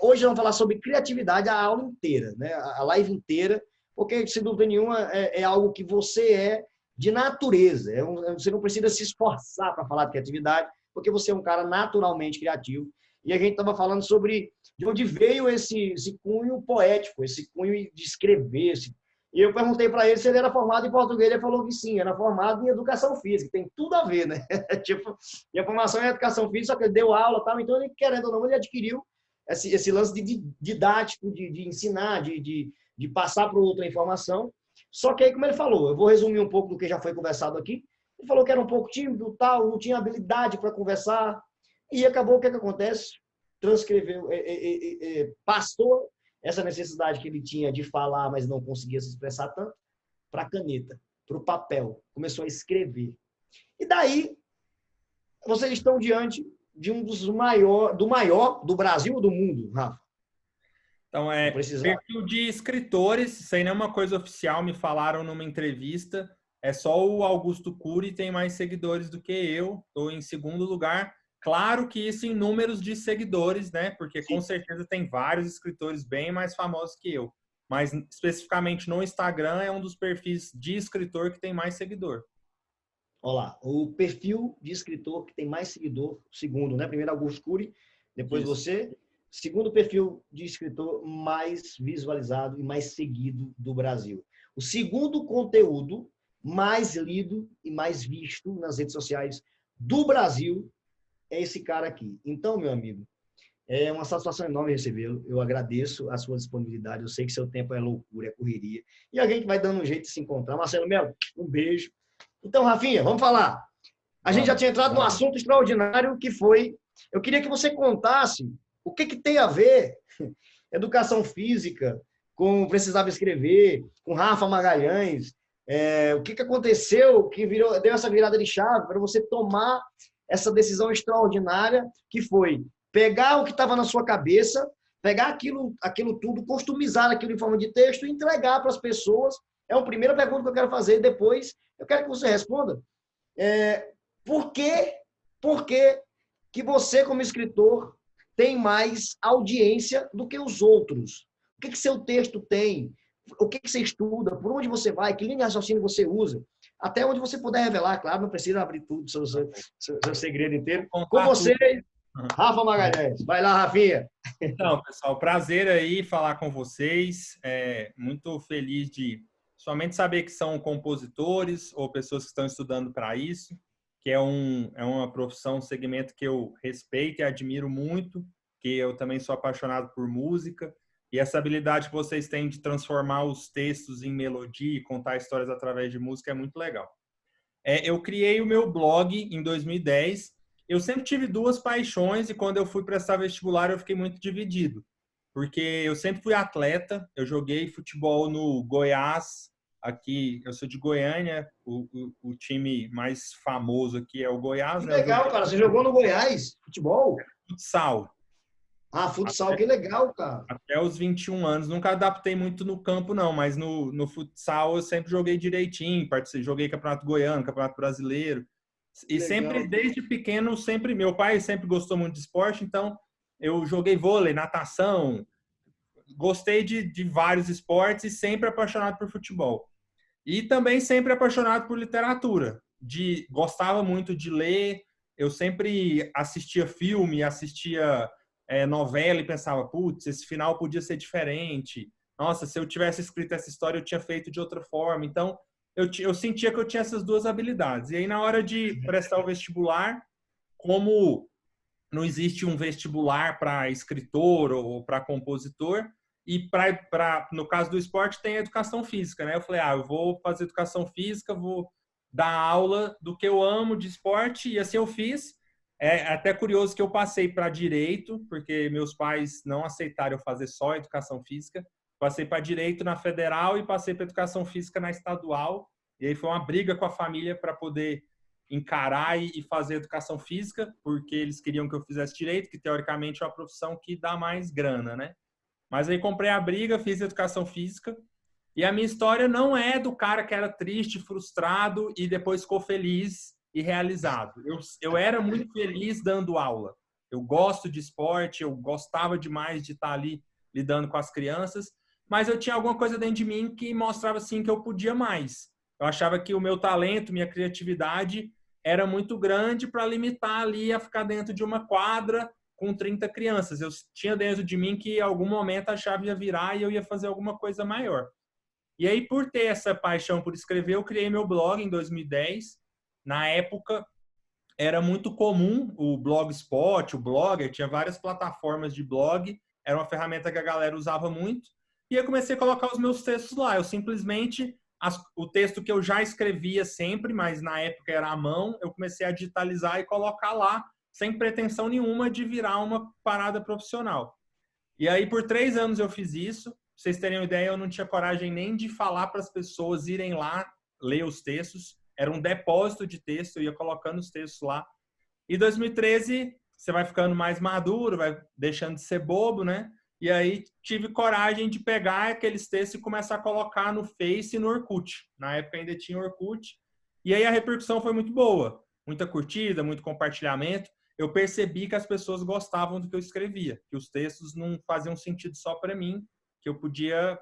Hoje vamos falar sobre criatividade a aula inteira, né? A live inteira, porque, sem dúvida nenhuma, é algo que você é de natureza. Você não precisa se esforçar para falar de criatividade, porque você é um cara naturalmente criativo. E a gente estava falando sobre de onde veio esse cunho poético, esse cunho de escrever. E eu perguntei para ele se ele era formado em português. Ele falou que sim, era formado em educação física. Tem tudo a ver, né? Tipo, minha formação é educação física, só que ele deu aula e tal. Então, ele, querendo ou não, ele adquiriu esse lance de didático, de ensinar, de passar para o outro a informação. Só que aí, como ele falou, eu vou resumir um pouco do que já foi conversado aqui. Ele falou que era um pouco tímido, tal, não tinha habilidade para conversar. E acabou, o que acontece? Transcreveu, passou essa necessidade que ele tinha de falar, mas não conseguia se expressar tanto, para a caneta, para o papel. Começou a escrever. E daí, vocês estão diante de um dos maior do Brasil ou do mundo, Rafa? Então, perfil de escritores, sem nenhuma coisa oficial, me falaram numa entrevista, é só o Augusto Cury tem mais seguidores do que eu, estou em segundo lugar. Claro que isso em números de seguidores, né? Porque com certeza tem vários escritores bem mais famosos que eu. Mas especificamente no Instagram é um dos perfis de escritor que tem mais seguidor. Olha lá, o perfil de escritor que tem mais seguidor, segundo, né? Primeiro Augusto Cury, depois isso. Você. Segundo perfil de escritor mais visualizado e mais seguido do Brasil. O segundo conteúdo mais lido e mais visto nas redes sociais do Brasil é esse cara aqui. Então, meu amigo, é uma satisfação enorme recebê-lo. Eu agradeço a sua disponibilidade. Eu sei que seu tempo é loucura, é correria. E a gente vai dando um jeito de se encontrar. Marcelo Melo, um beijo. Então, Rafinha, vamos falar. A gente já tinha entrado num assunto extraordinário que foi... Eu queria que você contasse o que tem a ver educação física com Precisava Escrever, com Rafa Magalhães. O que aconteceu que deu essa virada de chave para você tomar essa decisão extraordinária que foi pegar o que estava na sua cabeça, pegar aquilo tudo, customizar aquilo em forma de texto e entregar para as pessoas. É a primeira pergunta que eu quero fazer. Depois, eu quero que você responda. Por que você, como escritor, tem mais audiência do que os outros? O que seu texto tem? O que você estuda? Por onde você vai? Que linha de raciocínio você usa? Até onde você puder revelar, claro, não precisa abrir tudo, seu segredo inteiro. Com você, Rafa Magalhães. Vai lá, Rafinha. Então, pessoal, prazer aí falar com vocês. Muito feliz de somente saber que são compositores ou pessoas que estão estudando para isso, que é uma profissão, um segmento que eu respeito e admiro muito, que eu também sou apaixonado por música, e essa habilidade que vocês têm de transformar os textos em melodia e contar histórias através de música é muito legal. Eu criei o meu blog em 2010. Eu sempre tive duas paixões e quando eu fui prestar vestibular eu fiquei muito dividido, porque eu sempre fui atleta, eu joguei futebol no Goiás, aqui, eu sou de Goiânia, o time mais famoso aqui é o Goiás. Que legal, cara, você jogou no Goiás, futebol? Futsal. Futsal, que legal, cara. Até os 21 anos, nunca adaptei muito no campo não, mas no futsal eu sempre joguei direitinho, joguei Campeonato Goiano, Campeonato Brasileiro, e sempre, desde pequeno, meu pai sempre gostou muito de esporte, então eu joguei vôlei, natação, gostei de vários esportes e sempre apaixonado por futebol. E também sempre apaixonado por literatura. Gostava muito de ler, eu sempre assistia filme, assistia novela e pensava, putz, esse final podia ser diferente. Nossa, se eu tivesse escrito essa história, eu tinha feito de outra forma. Então, eu sentia que eu tinha essas duas habilidades. E aí, na hora de prestar o vestibular, como não existe um vestibular para escritor ou para compositor, e no caso do esporte tem a educação física, né? Eu falei, eu vou fazer educação física, vou dar aula do que eu amo de esporte, e assim eu fiz. É até curioso que eu passei para direito, porque meus pais não aceitaram eu fazer só educação física. Passei para direito na federal e passei para educação física na estadual. E aí foi uma briga com a família para poder encarar e fazer educação física, porque eles queriam que eu fizesse direito, que teoricamente é uma profissão que dá mais grana, né? Mas aí comprei a briga, fiz educação física, e a minha história não é do cara que era triste, frustrado e depois ficou feliz e realizado. Eu era muito feliz dando aula. Eu gosto de esporte, eu gostava demais de estar ali lidando com as crianças, mas eu tinha alguma coisa dentro de mim que mostrava assim que eu podia mais. Eu achava que o meu talento, minha criatividade era muito grande para limitar ali a ficar dentro de uma quadra com 30 crianças. Eu tinha dentro de mim que em algum momento a chave ia virar e eu ia fazer alguma coisa maior. E aí, por ter essa paixão por escrever, eu criei meu blog em 2010. Na época, era muito comum o Blogspot, o Blogger, tinha várias plataformas de blog, era uma ferramenta que a galera usava muito. E eu comecei a colocar os meus textos lá. Eu simplesmente, o texto que eu já escrevia sempre, mas na época era à mão, eu comecei a digitalizar e colocar lá, sem pretensão nenhuma de virar uma parada profissional. E aí, por 3 anos eu fiz isso. Pra vocês terem uma ideia, eu não tinha coragem nem de falar para as pessoas irem lá ler os textos. Era um depósito de texto, eu ia colocando os textos lá. E 2013, você vai ficando mais maduro, vai deixando de ser bobo, né? E aí tive coragem de pegar aqueles textos e começar a colocar no Face e no Orkut. Na época ainda tinha Orkut. E aí a repercussão foi muito boa. Muita curtida, muito compartilhamento. Eu percebi que as pessoas gostavam do que eu escrevia, que os textos não faziam sentido só para mim, que eu podia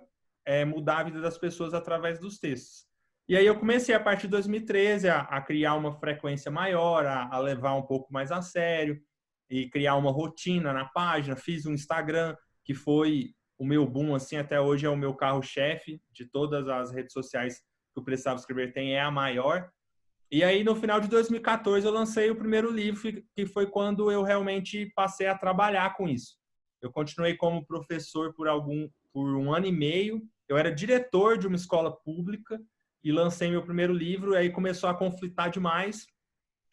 mudar a vida das pessoas através dos textos. E aí eu comecei, a partir de 2013, a criar uma frequência maior, a levar um pouco mais a sério e criar uma rotina na página. Fiz um Instagram, que foi o meu boom, assim, até hoje é o meu carro-chefe de todas as redes sociais que o Precisava Escrever tem, é a maior. E aí, no final de 2014, eu lancei o primeiro livro, que foi quando eu realmente passei a trabalhar com isso. Eu continuei como professor por 1 ano e meio. Eu era diretor de uma escola pública e lancei meu primeiro livro. Aí começou a conflitar demais.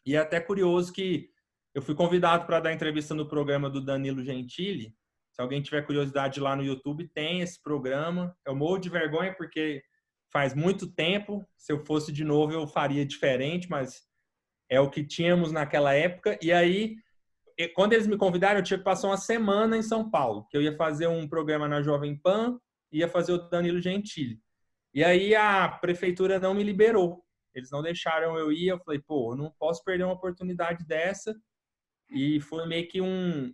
E é até curioso que eu fui convidado para dar entrevista no programa do Danilo Gentili. Se alguém tiver curiosidade lá no YouTube, tem esse programa. Eu morro de vergonha porque faz muito tempo. Se eu fosse de novo, eu faria diferente, mas é o que tínhamos naquela época. E aí, quando eles me convidaram, eu tinha que passar uma semana em São Paulo, que eu ia fazer um programa na Jovem Pan, ia fazer o Danilo Gentili. E aí a prefeitura não me liberou. Eles não deixaram eu ir. Eu falei, pô, eu não posso perder uma oportunidade dessa. E foi meio que um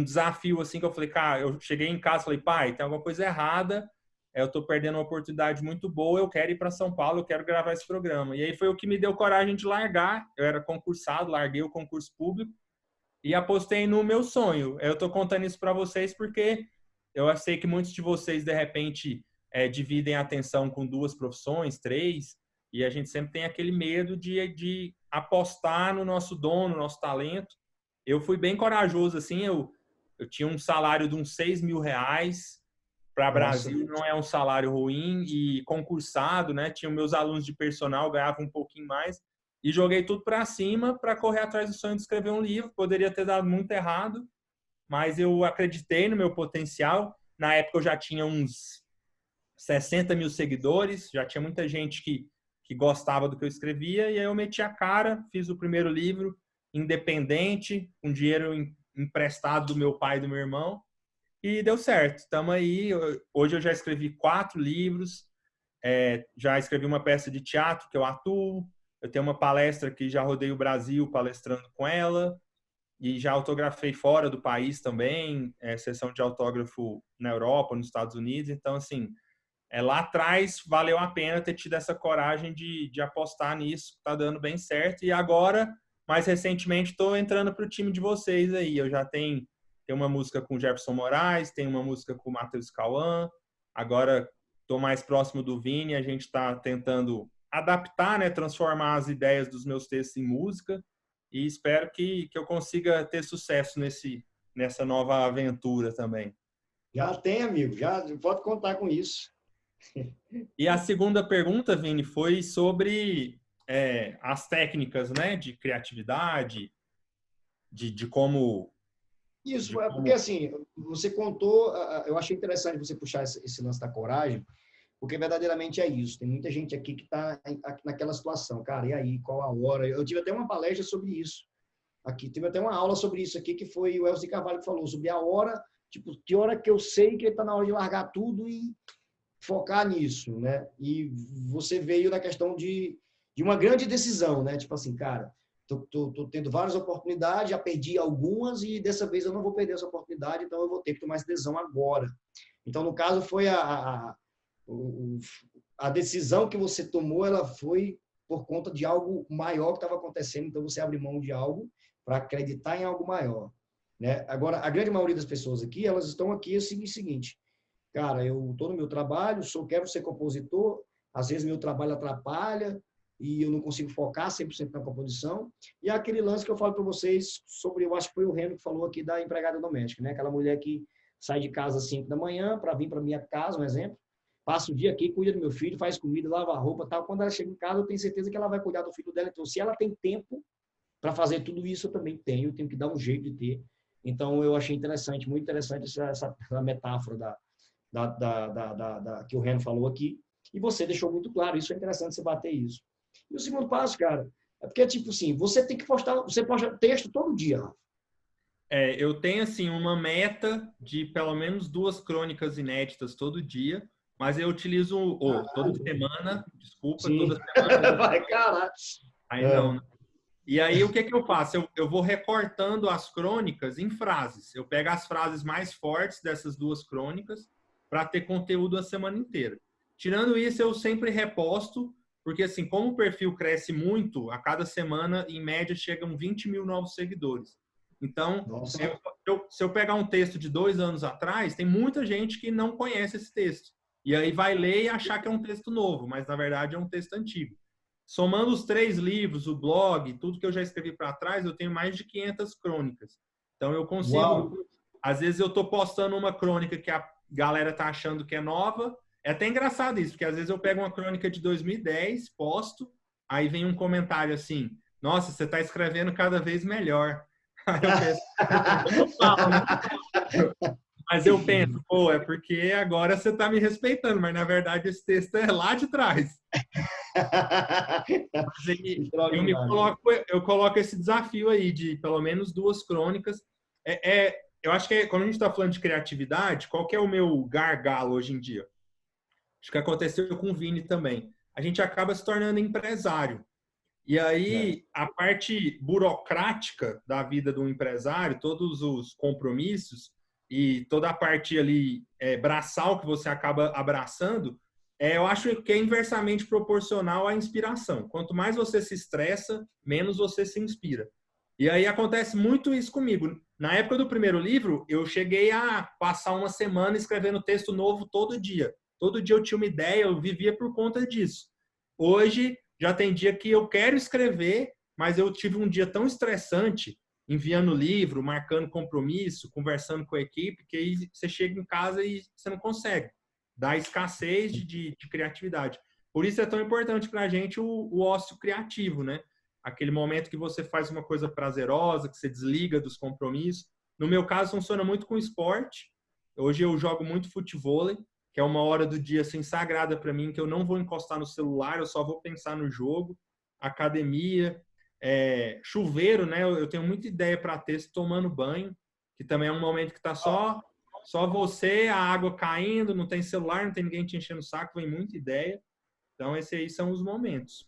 desafio, assim, que eu falei, cara, eu cheguei em casa e falei, pai, tem alguma coisa errada, eu tô perdendo uma oportunidade muito boa, eu quero ir para São Paulo, eu quero gravar esse programa. E aí foi o que me deu coragem de largar. Eu era concursado, larguei o concurso público e apostei no meu sonho. Eu tô contando isso para vocês porque eu sei que muitos de vocês, de repente, dividem a atenção com 2 profissões, 3, e a gente sempre tem aquele medo de apostar no nosso dom, no nosso talento. Eu fui bem corajoso, assim, eu tinha um salário de uns R$6.000, para Brasil não é um salário ruim, e concursado, né, tinha meus alunos de personal, ganhava um pouquinho mais, e joguei tudo para cima para correr atrás do sonho de escrever um livro. Poderia ter dado muito errado, mas eu acreditei no meu potencial. Na época eu já tinha uns 60 mil seguidores, já tinha muita gente que gostava do que eu escrevia, e aí eu meti a cara, fiz o primeiro livro, independente, com dinheiro emprestado do meu pai e do meu irmão, e deu certo. Estamos aí, hoje eu já escrevi 4 livros, já escrevi uma peça de teatro que eu atuo, eu tenho uma palestra que já rodei o Brasil palestrando com ela, e já autografei fora do país também, sessão de autógrafo na Europa, nos Estados Unidos. Então, assim, lá atrás valeu a pena ter tido essa coragem de apostar nisso, tá dando bem certo. E agora, mais recentemente, estou entrando para o time de vocês aí. Eu já tenho uma música com o Jefferson Moraes, tenho uma música com o Matheus Cauã, agora estou mais próximo do Vini, a gente está tentando adaptar, né, transformar as ideias dos meus textos em música, e espero que eu consiga ter sucesso nessa nova aventura também. Já tem, amigo, já pode contar com isso. E a segunda pergunta, Vini, foi sobre as técnicas, né, de criatividade, de como... Isso, porque assim, você contou, eu achei interessante você puxar esse lance da coragem, porque verdadeiramente é isso. Tem muita gente aqui que está naquela situação, cara, e aí, qual a hora? Eu tive até uma palestra sobre isso aqui, tive até uma aula sobre isso aqui, que foi o Elcio de Carvalho que falou, sobre a hora, tipo, que hora que eu sei que ele está na hora de largar tudo e focar nisso, né? E você veio na questão de uma grande decisão, né? Tipo assim, cara, Tô tendo várias oportunidades, já perdi algumas e dessa vez eu não vou perder essa oportunidade, então eu vou ter que tomar essa decisão agora. Então, no caso, foi a decisão que você tomou, ela foi por conta de algo maior que estava acontecendo, então você abre mão de algo para acreditar em algo maior, né? Agora, a grande maioria das pessoas aqui, elas estão aqui assim, o seguinte, cara, eu estou no meu trabalho, quero ser compositor, às vezes meu trabalho atrapalha e eu não consigo focar 100% na composição, e é aquele lance que eu falo para vocês sobre, eu acho que foi o Reno que falou aqui da empregada doméstica, né? Aquela mulher que sai de casa às 5 da manhã para vir para minha casa, um exemplo, passa o dia aqui, cuida do meu filho, faz comida, lava a roupa, tal. Quando ela chega em casa, eu tenho certeza que ela vai cuidar do filho dela. Então, se ela tem tempo para fazer tudo isso, eu também tenho. Eu tenho que dar um jeito de ter. Então, eu achei interessante, muito interessante essa metáfora que o Reno falou aqui. E você deixou muito claro. Isso é interessante você bater isso. E o segundo passo, cara, é porque, tipo assim, você tem que postar, você posta texto todo dia, Rafa. Eu tenho, assim, uma meta de pelo menos 2 crônicas inéditas todo dia. Mas eu utilizo toda semana, desculpa, Sim. toda semana. Vai, caralho. Aí não, né? E aí o que eu faço? Eu vou recortando as crônicas em frases. Eu pego as frases mais fortes dessas 2 crônicas para ter conteúdo a semana inteira. Tirando isso, eu sempre reposto, porque assim, como o perfil cresce muito, a cada semana, em média, chegam 20 mil novos seguidores. Então, se eu pegar um texto de 2 anos atrás, tem muita gente que não conhece esse texto. E aí vai ler e achar que é um texto novo, mas na verdade é um texto antigo. Somando os 3 livros, o blog, tudo que eu já escrevi para trás, eu tenho mais de 500 crônicas. Então eu consigo... Uau. Às vezes eu estou postando uma crônica que a galera está achando que é nova. É até engraçado isso, porque às vezes eu pego uma crônica de 2010, posto, aí vem um comentário assim, nossa, você está escrevendo cada vez melhor. Aí eu penso, mas eu penso, pô, é porque agora você está me respeitando, mas na verdade esse texto é lá de trás. Eu coloco esse desafio aí de pelo menos 2 crônicas. Eu acho que quando a gente está falando de criatividade, qual que é o meu gargalo hoje em dia? Acho que aconteceu com o Vini também. A gente acaba se tornando empresário. E aí, a parte burocrática da vida do empresário, todos os compromissos e toda a parte ali braçal que você acaba abraçando, eu acho que é inversamente proporcional à inspiração. Quanto mais você se estressa, menos você se inspira. E aí acontece muito isso comigo. Na época do primeiro livro, eu cheguei a passar uma semana escrevendo texto novo todo dia. Todo dia eu tinha uma ideia, eu vivia por conta disso. Hoje, já tem dia que eu quero escrever, mas eu tive um dia tão estressante, enviando livro, marcando compromisso, conversando com a equipe, que aí você chega em casa e você não consegue. Dá escassez de criatividade. Por isso é tão importante para a gente o ócio criativo, né? Aquele momento que você faz uma coisa prazerosa, que você desliga dos compromissos. No meu caso, funciona muito com esporte. Hoje eu jogo muito futevôlei, que é uma hora do dia assim, sagrada para mim, que eu não vou encostar no celular, eu só vou pensar no jogo. Academia, chuveiro, né? Eu tenho muita ideia para texto tomando banho, que também é um momento que está só você, a água caindo, não tem celular, não tem ninguém te enchendo o saco, vem muita ideia. Então, esses aí são os momentos.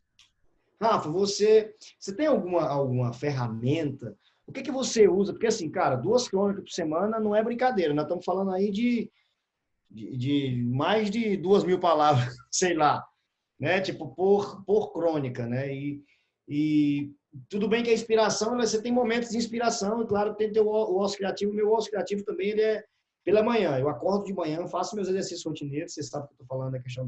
Rafa, você tem alguma ferramenta? O que você usa? Porque assim, cara, 2 crônicas por semana não é brincadeira. Nós estamos falando aí de mais de 2.000 palavras, sei lá, né? Tipo, por crônica, né? E tudo bem que a inspiração, você tem momentos de inspiração, e claro, tem o ócio criativo. O meu ócio criativo também, ele é pela manhã. Eu acordo de manhã, faço meus exercícios rotineiros, você sabe que eu estou falando da questão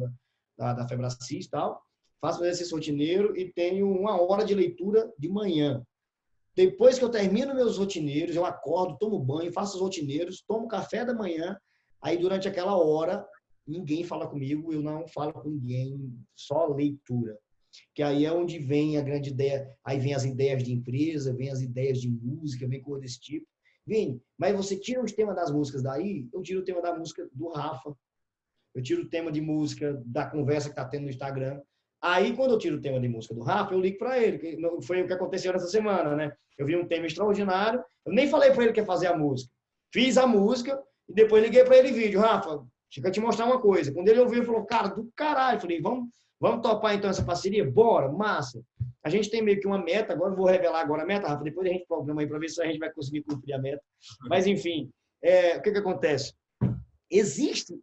da Febracis e tal. Faço meu exercício rotineiro e tenho 1 hora de leitura de manhã. Depois que eu termino meus rotineiros, eu acordo, tomo banho, faço os rotineiros, tomo café da manhã. Aí, durante aquela hora, ninguém fala comigo, eu não falo com ninguém, só leitura. Que aí é onde vem a grande ideia, aí vem as ideias de empresa, vem as ideias de música, vem coisa desse tipo. Vini, mas você tira os temas das músicas daí, eu tiro o tema da música do Rafa, eu tiro o tema de música da conversa que está tendo no Instagram. Aí, quando eu tiro o tema de música do Rafa, eu ligo para ele, que foi o que aconteceu nessa semana, né? Eu vi um tema extraordinário, eu nem falei para ele que ia fazer a música. Fiz a música e depois liguei para ele em vídeo. Rafa, deixa eu te mostrar uma coisa. Quando ele ouviu, ele falou, cara, do caralho. Eu falei, vamos Vamos topar então essa parceria? Bora, massa. A gente tem meio que uma meta, agora eu vou revelar agora a meta, Rafa, depois a gente programa aí para ver se a gente vai conseguir cumprir a meta. Mas enfim, o que acontece? Existe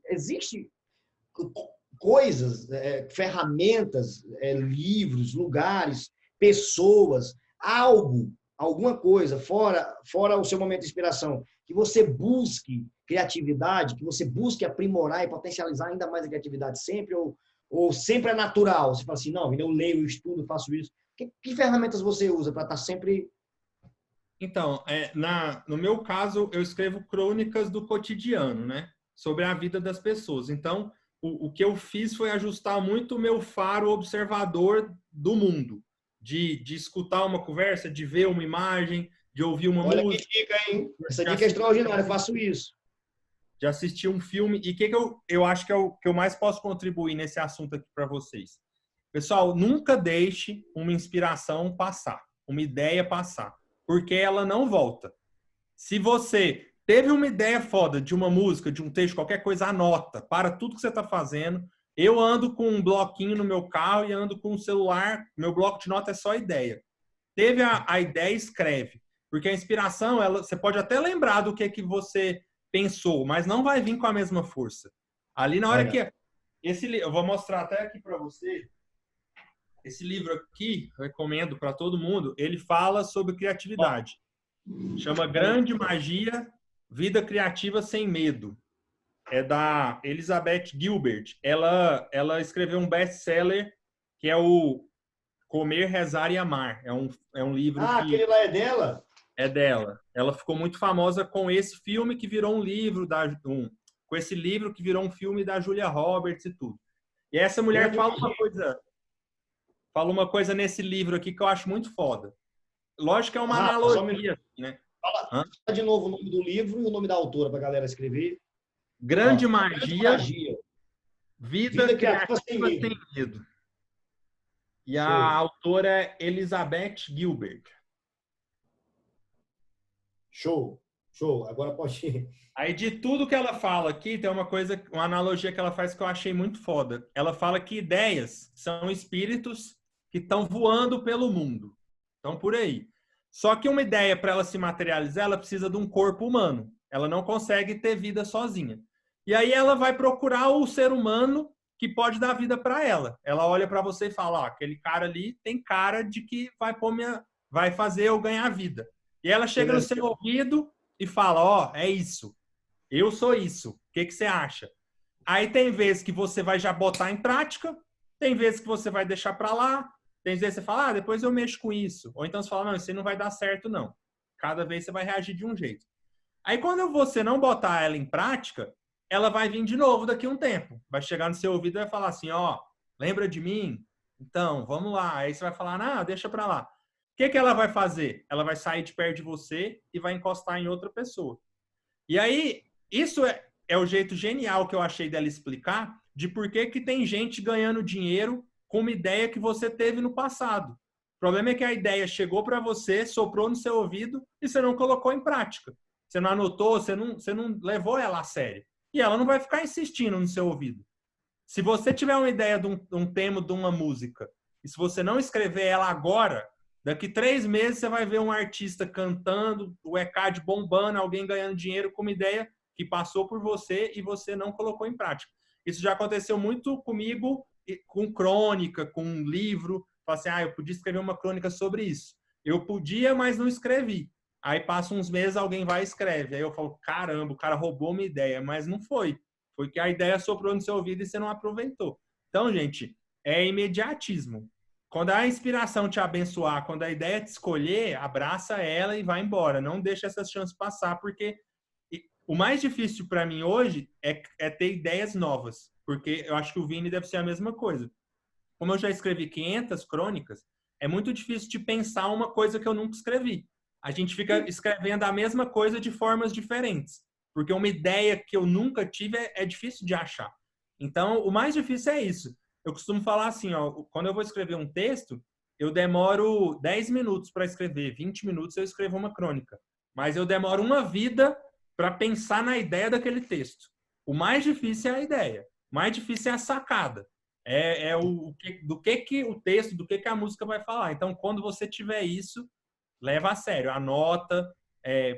coisas, ferramentas, livros, lugares, pessoas, alguma coisa, fora o seu momento de inspiração, que você busque criatividade, que você busque aprimorar e potencializar ainda mais a criatividade sempre, ou sempre é natural? Você fala assim, não, eu leio, eu estudo, faço isso. Que ferramentas você usa para estar sempre... Então, no meu caso, eu escrevo crônicas do cotidiano, né? Sobre a vida das pessoas. Então, o que eu fiz foi ajustar muito o meu faro observador do mundo. De escutar uma conversa, de ver uma imagem, de ouvir uma música. Olha que dica, hein? Essa dica é extraordinária, eu faço isso. De assistir um filme. E o que eu acho que é o que eu mais posso contribuir nesse assunto aqui para vocês? Pessoal, nunca deixe uma inspiração passar, uma ideia passar, porque ela não volta. Se você teve uma ideia foda de uma música, de um texto, qualquer coisa, anota. Para tudo que você está fazendo. Eu ando com um bloquinho no meu carro e ando com um celular. Meu bloco de nota é só ideia. Teve a ideia, escreve. Porque a inspiração, você pode até lembrar do que você pensou, mas não vai vir com a mesma força. Ali na hora que... eu vou mostrar até aqui para você. Esse livro aqui, recomendo para todo mundo, ele fala sobre criatividade. Chama Grande Magia, Vida Criativa Sem Medo. É da Elizabeth Gilbert. Ela escreveu um best-seller que é o Comer, Rezar e Amar. É um livro que... aquele lá é dela? É dela. Ela ficou muito famosa com esse filme que virou um livro, com esse livro que virou um filme da Julia Roberts e tudo. E essa mulher fala uma coisa nesse livro aqui que eu acho muito foda. Lógico que é uma analogia, né? Fala de novo o nome do livro e o nome da autora para a galera escrever. Grande Magia, Vida Criativa Sem Medo. E a autora é Elizabeth Gilbert. Show. Agora pode ir. Aí de tudo que ela fala aqui, tem uma analogia que ela faz que eu achei muito foda. Ela fala que ideias são espíritos que estão voando pelo mundo. Estão por aí. Só que uma ideia, para ela se materializar, ela precisa de um corpo humano. Ela não consegue ter vida sozinha. E aí ela vai procurar o ser humano que pode dar vida para ela. Ela olha para você e fala, aquele cara ali tem cara de que vai fazer eu ganhar vida. E ela chega no seu ouvido e fala, é isso. Eu sou isso. O que você acha? Aí tem vezes que você vai já botar em prática, tem vezes que você vai deixar para lá, tem vezes que você fala, depois eu mexo com isso. Ou então você fala, não, isso aí não vai dar certo, não. Cada vez você vai reagir de um jeito. Aí quando você não botar ela em prática, ela vai vir de novo daqui a um tempo. Vai chegar no seu ouvido e vai falar assim, lembra de mim? Então, vamos lá. Aí você vai falar, não, deixa para lá. O que ela vai fazer? Ela vai sair de perto de você e vai encostar em outra pessoa. E aí, isso é o jeito genial que eu achei dela explicar de por que tem gente ganhando dinheiro com uma ideia que você teve no passado. O problema é que a ideia chegou para você, soprou no seu ouvido e você não colocou em prática. Você não anotou, você não levou ela a sério. E ela não vai ficar insistindo no seu ouvido. Se você tiver uma ideia de um tema de uma música, e se você não escrever ela agora, daqui 3 meses você vai ver um artista cantando, o ECAD bombando, alguém ganhando dinheiro com uma ideia que passou por você e você não colocou em prática. Isso já aconteceu muito comigo, com crônica, com um livro. Falei assim, eu podia escrever uma crônica sobre isso. Eu podia, mas não escrevi. Aí passa uns meses, alguém vai e escreve. Aí eu falo, caramba, o cara roubou uma ideia, mas não foi. Foi que a ideia soprou no seu ouvido e você não aproveitou. Então, gente, é imediatismo. Quando a inspiração te abençoar, quando a ideia te escolher, abraça ela e vai embora. Não deixa essas chances passar, porque o mais difícil para mim hoje é ter ideias novas. Porque eu acho que o Vini deve ser a mesma coisa. Como eu já escrevi 500 crônicas, é muito difícil de pensar uma coisa que eu nunca escrevi. A gente fica escrevendo a mesma coisa de formas diferentes. Porque uma ideia que eu nunca tive é difícil de achar. Então, o mais difícil é isso. Eu costumo falar assim, quando eu vou escrever um texto, eu demoro 10 minutos para escrever, 20 minutos eu escrevo uma crônica. Mas eu demoro uma vida para pensar na ideia daquele texto. O mais difícil é a ideia. O mais difícil é a sacada. do que o texto, do que a música vai falar. Então, quando você tiver isso, leva a sério, anota,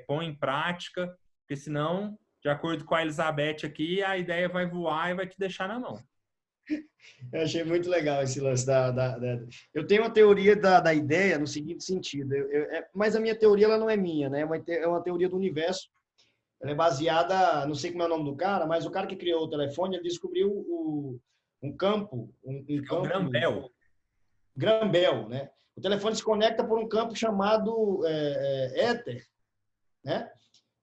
põe em prática, porque senão, de acordo com a Elizabeth aqui, a ideia vai voar e vai te deixar na mão. Eu achei muito legal esse lance Eu tenho uma teoria da ideia no seguinte sentido, mas a minha teoria ela não é minha, né? É uma teoria do universo. Ela é baseada, não sei como é o nome do cara, mas o cara que criou o telefone, ele descobriu um campo, É o Graham-Bell. Graham-Bell, né? O telefone se conecta por um campo chamado éter, né?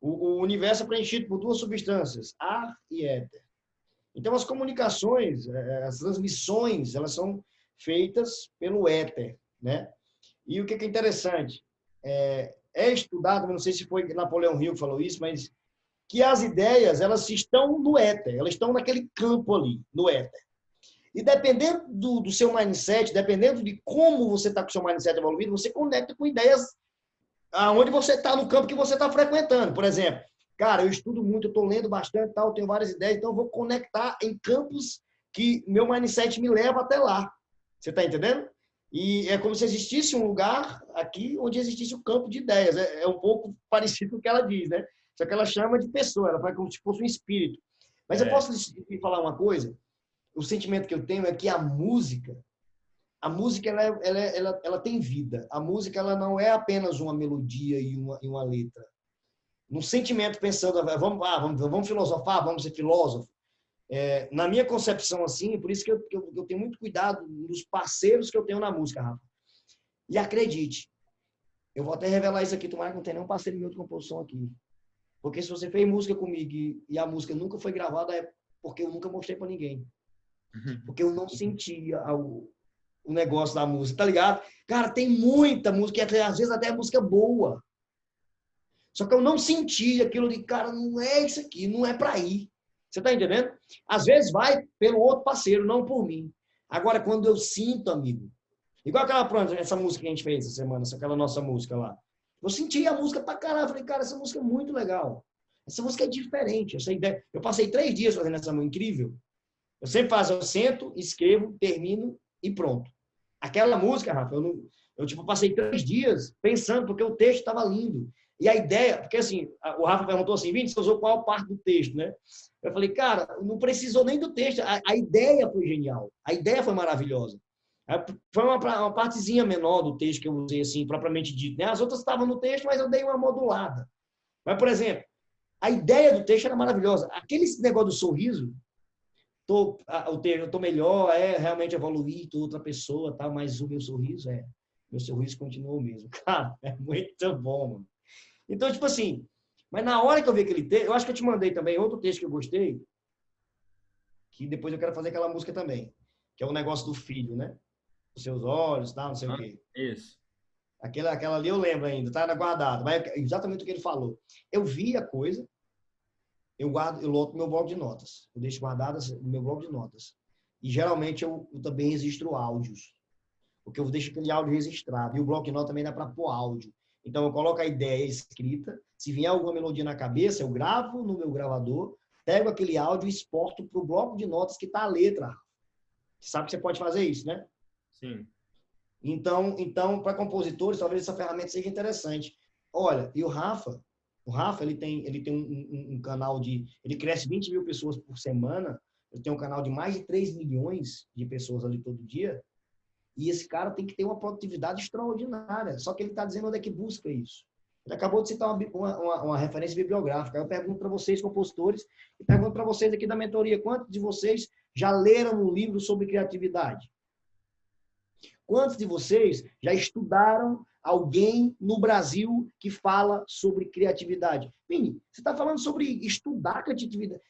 O universo é preenchido por duas substâncias, ar e éter. Então, as comunicações, as transmissões, elas são feitas pelo éter, né? E o que é interessante? É estudado, não sei se foi Napoleão Hill que falou isso, mas que as ideias, elas estão no éter, elas estão naquele campo ali, no éter. E dependendo do seu mindset, dependendo de como você está com o seu mindset evoluído, você conecta com ideias aonde você está, no campo que você está frequentando. Por exemplo, cara, eu estudo muito, eu estou lendo bastante, tal, tenho várias ideias, então eu vou conectar em campos que meu mindset me leva até lá. Você está entendendo? E é como se existisse um lugar aqui onde existisse um campo de ideias. É um pouco parecido com o que ela diz, né? Só que ela chama de pessoa, ela faz como se fosse um espírito. Mas eu posso lhe falar uma coisa? O sentimento que eu tenho é que a música ela tem vida. A música ela não é apenas uma melodia e uma letra. No sentimento, pensando, vamos filosofar, vamos ser filósofo. Na minha concepção, assim, por isso que eu tenho muito cuidado nos parceiros que eu tenho na música, Rafa. E acredite, eu vou até revelar isso aqui, tomara que não tenha nenhum parceiro meu de composição aqui. Porque se você fez música comigo e a música nunca foi gravada, é porque eu nunca mostrei para ninguém. Porque eu não sentia o negócio da música, tá ligado? Cara, tem muita música, e às vezes até música boa. Só que eu não senti aquilo de, cara, não é isso aqui, não é para ir. Você tá entendendo? Às vezes vai pelo outro parceiro, não por mim. Agora, quando eu sinto, amigo, igual essa música que a gente fez essa semana, aquela nossa música lá. Eu senti a música pra caralho. Falei, cara, essa música é muito legal. Essa música é diferente. Essa ideia... Eu passei 3 dias fazendo essa música incrível. Eu sempre faço, eu sento, escrevo, termino e pronto. Aquela música, Rafa, eu passei 3 dias pensando, porque o texto estava lindo. E a ideia, porque assim, o Rafa perguntou assim, Vini, você usou qual parte do texto, né? Eu falei, cara, não precisou nem do texto. A ideia foi genial. A ideia foi maravilhosa. Foi uma partezinha menor do texto que eu usei, assim, propriamente dito. Né? As outras estavam no texto, mas eu dei uma modulada. Mas, por exemplo, a ideia do texto era maravilhosa. Aquele negócio do sorriso, eu tô melhor, realmente evoluí, tô outra pessoa, tá? Mas o meu sorriso continuou o mesmo. Cara, é muito bom, mano. Então, tipo assim, mas na hora que eu vi aquele texto, eu acho que eu te mandei também outro texto que eu gostei, que depois eu quero fazer aquela música também, que é o negócio do filho, né? Os seus olhos, tá? Não sei o quê. Isso. Aquela ali eu lembro ainda, tá guardado. Mas é exatamente o que ele falou. Eu vi a coisa, eu loto meu bloco de notas. Eu deixo guardadas no meu bloco de notas. E geralmente eu também registro áudios. Porque eu deixo aquele áudio registrado. E o bloco de notas também dá para pôr áudio. Então eu coloco a ideia escrita. Se vier alguma melodia na cabeça, eu gravo no meu gravador, pego aquele áudio e exporto para o bloco de notas que tá a letra. Você sabe que você pode fazer isso, né? Sim. Então para compositores, talvez essa ferramenta seja interessante. Olha, e o Rafa, ele tem um canal ele cresce 20 mil pessoas por semana, ele tem um canal de mais de 3 milhões de pessoas ali todo dia, e esse cara tem que ter uma produtividade extraordinária, só que ele está dizendo onde é que busca isso. Ele acabou de citar uma referência bibliográfica. Eu pergunto para vocês, compositores, e pergunto para vocês aqui da mentoria, quantos de vocês já leram um livro sobre criatividade? Quantos de vocês já estudaram alguém no Brasil que fala sobre criatividade? Vini, você está falando sobre estudar criatividade.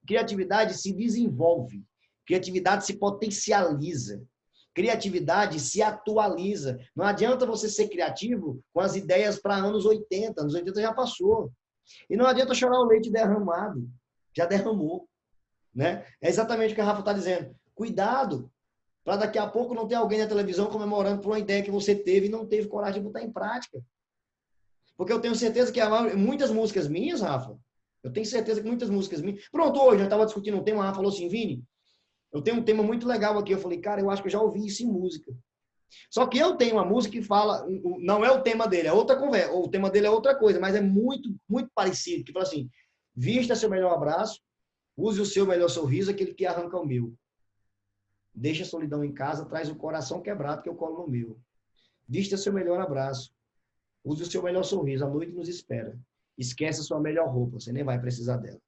Criatividade se desenvolve. Criatividade se potencializa. Criatividade se atualiza. Não adianta você ser criativo com as ideias para anos 80. Anos 80 já passou. E não adianta chorar o leite derramado. Já derramou. Né? É exatamente o que a Rafa está dizendo. Cuidado, para daqui a pouco não ter alguém na televisão comemorando por uma ideia que você teve e não teve coragem de botar em prática. Porque eu tenho certeza que muitas músicas minhas, Rafa, eu tenho certeza que muitas músicas minhas... Pronto, hoje eu estava discutindo um tema, a Rafa falou assim, Vini, Eu tenho um tema muito legal aqui. Eu falei, cara, eu acho que eu já ouvi isso em música. Só que eu tenho uma música que fala, não é o tema dele, é outra conversa, ou o tema dele é outra coisa, mas é muito, muito parecido. Que fala assim: vista seu melhor abraço, use o seu melhor sorriso, aquele que arranca o meu. Deixa a solidão em casa, traz o coração quebrado que eu colo no meu. Vista seu melhor abraço, use o seu melhor sorriso, a noite nos espera. Esquece a sua melhor roupa, você nem vai precisar dela.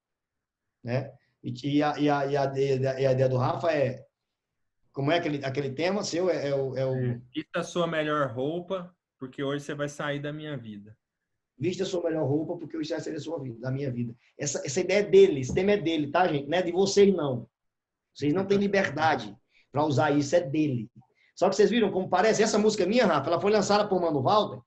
Né? A ideia do Rafa é, como é aquele tema seu? Vista a sua melhor roupa, porque hoje você vai sair da minha vida. Vista a sua melhor roupa, porque hoje você vai sair da sua vida, da minha vida. Essa ideia é dele, esse tema é dele, tá, gente? Não é de vocês, não. Vocês não têm liberdade para usar isso, é dele. Só que vocês viram como parece? Essa música minha, Rafa, ela foi lançada por Mano Walter,